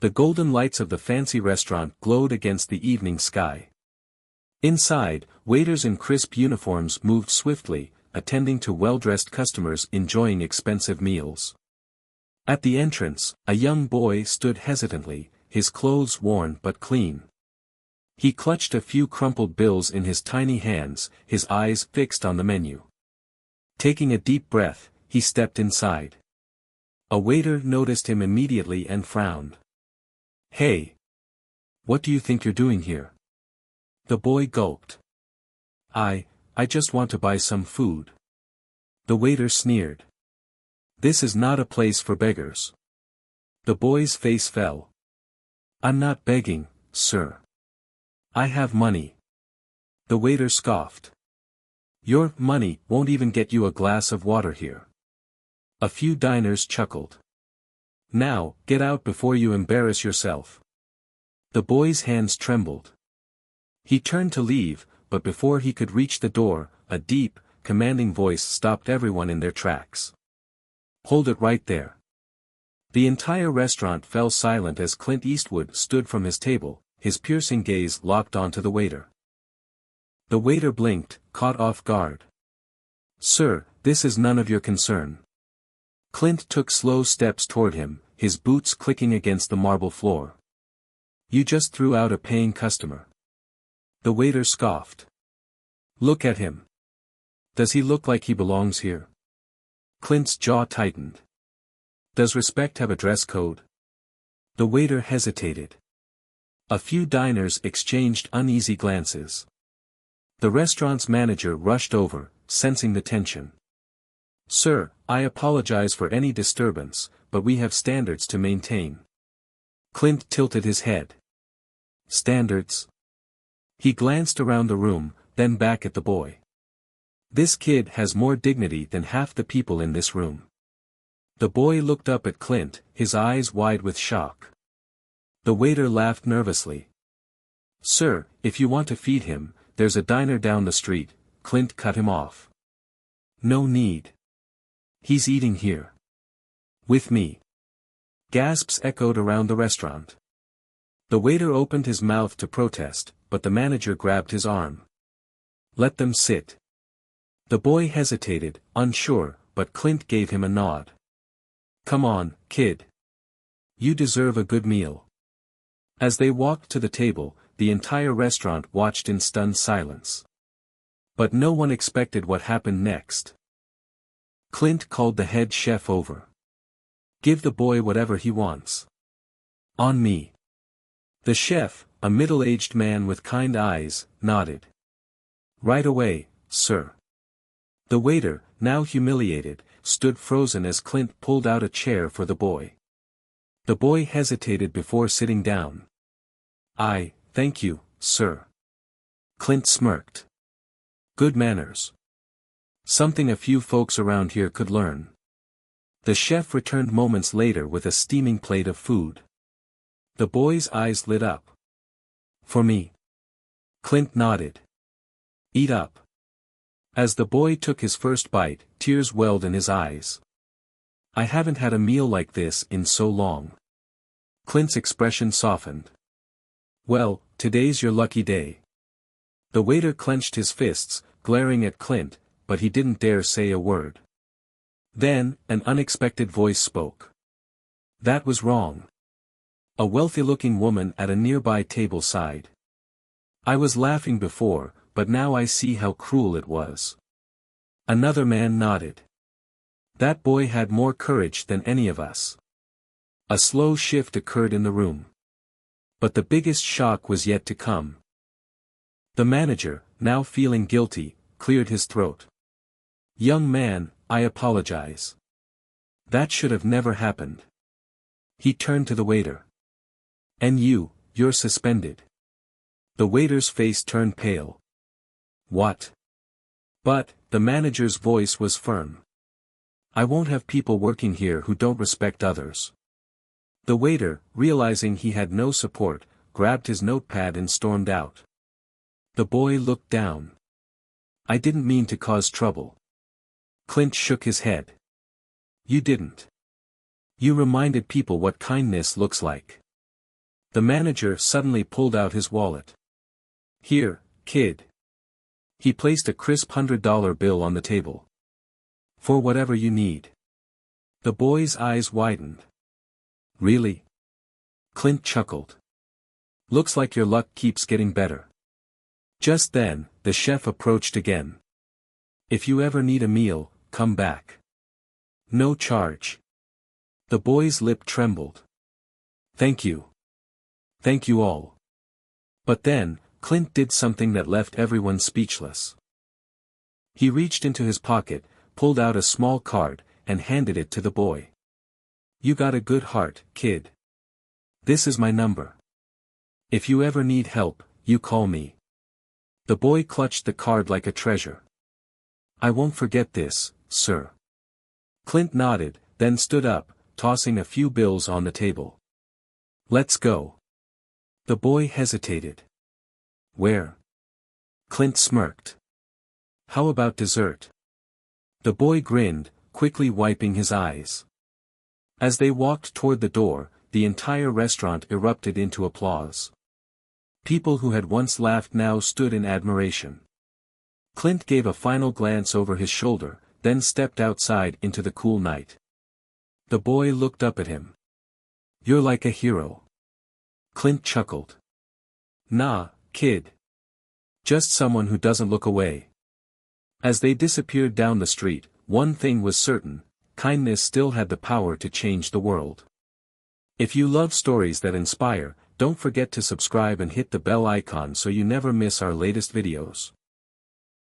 The golden lights of the fancy restaurant glowed against the evening sky. Inside, waiters in crisp uniforms moved swiftly, attending to well-dressed customers enjoying expensive meals. At the entrance, a young boy stood hesitantly, his clothes worn but clean. He clutched a few crumpled bills in his tiny hands, his eyes fixed on the menu. Taking a deep breath, he stepped inside. A waiter noticed him immediately and frowned. "Hey! What do you think you're doing here?" The boy gulped. I just want to buy some food." The waiter sneered. "This is not a place for beggars." The boy's face fell. "I'm not begging, sir. I have money." The waiter scoffed. "Your money won't even get you a glass of water here." A few diners chuckled. "Now, get out before you embarrass yourself." The boy's hands trembled. He turned to leave, but before he could reach the door, a deep, commanding voice stopped everyone in their tracks. "Hold it right there." The entire restaurant fell silent as Clint Eastwood stood from his table, his piercing gaze locked onto the waiter. The waiter blinked, caught off guard. "Sir, this is none of your concern." Clint took slow steps toward him, his boots clicking against the marble floor. "You just threw out a paying customer." The waiter scoffed. "Look at him. Does he look like he belongs here?" Clint's jaw tightened. "Does respect have a dress code?" The waiter hesitated. A few diners exchanged uneasy glances. The restaurant's manager rushed over, sensing the tension. "Sir, I apologize for any disturbance, but we have standards to maintain." Clint tilted his head. "Standards?" He glanced around the room, then back at the boy. "This kid has more dignity than half the people in this room." The boy looked up at Clint, his eyes wide with shock. The waiter laughed nervously. "Sir, if you want to feed him, there's a diner down the street," Clint cut him off. "No need. He's eating here. With me." Gasps echoed around the restaurant. The waiter opened his mouth to protest, but the manager grabbed his arm. "Let them sit." The boy hesitated, unsure, but Clint gave him a nod. "Come on, kid. You deserve a good meal." As they walked to the table, the entire restaurant watched in stunned silence. But no one expected what happened next. Clint called the head chef over. "Give the boy whatever he wants." "On me." The chef, a middle-aged man with kind eyes, nodded. "Right away, sir." The waiter, now humiliated, stood frozen as Clint pulled out a chair for the boy. The boy hesitated before sitting down. Thank you, sir." Clint smirked. "Good manners. Something a few folks around here could learn." The chef returned moments later with a steaming plate of food. The boy's eyes lit up. "For me?" Clint nodded. "Eat up." As the boy took his first bite, tears welled in his eyes. "I haven't had a meal like this in so long." Clint's expression softened. "Well, today's your lucky day." The waiter clenched his fists, glaring at Clint, but he didn't dare say a word. Then, an unexpected voice spoke. That was wrong. A wealthy-looking woman at a nearby table sighed. "I was laughing before, but now I see how cruel it was." Another man nodded. "That boy had more courage than any of us." A slow shift occurred in the room. But the biggest shock was yet to come. The manager, now feeling guilty, cleared his throat. "Young man, I apologize. That should have never happened." He turned to the waiter. "And you're suspended." The waiter's face turned pale. "What?" But, the manager's voice was firm. "I won't have people working here who don't respect others." The waiter, realizing he had no support, grabbed his notepad and stormed out. The boy looked down. "I didn't mean to cause trouble." Clint shook his head. "You didn't. You reminded people what kindness looks like." The manager suddenly pulled out his wallet. "Here, kid." He placed a crisp $100 bill on the table. "For whatever you need." The boy's eyes widened. "Really?" Clint chuckled. "Looks like your luck keeps getting better." Just then, the chef approached again. "If you ever need a meal, come back. No charge." The boy's lip trembled. "Thank you. Thank you all." But then, Clint did something that left everyone speechless. He reached into his pocket, pulled out a small card, and handed it to the boy. "You got a good heart, kid. This is my number. If you ever need help, you call me." The boy clutched the card like a treasure. "I won't forget this, sir." Clint nodded, then stood up, tossing a few bills on the table. "Let's go." The boy hesitated. "Where?" Clint smirked. "How about dessert?" The boy grinned, quickly wiping his eyes. As they walked toward the door, the entire restaurant erupted into applause. People who had once laughed now stood in admiration. Clint gave a final glance over his shoulder, then stepped outside into the cool night. The boy looked up at him. "You're like a hero." Clint chuckled. "Nah, kid. Just someone who doesn't look away." As they disappeared down the street, one thing was certain: kindness still had the power to change the world. If you love stories that inspire, don't forget to subscribe and hit the bell icon so you never miss our latest videos.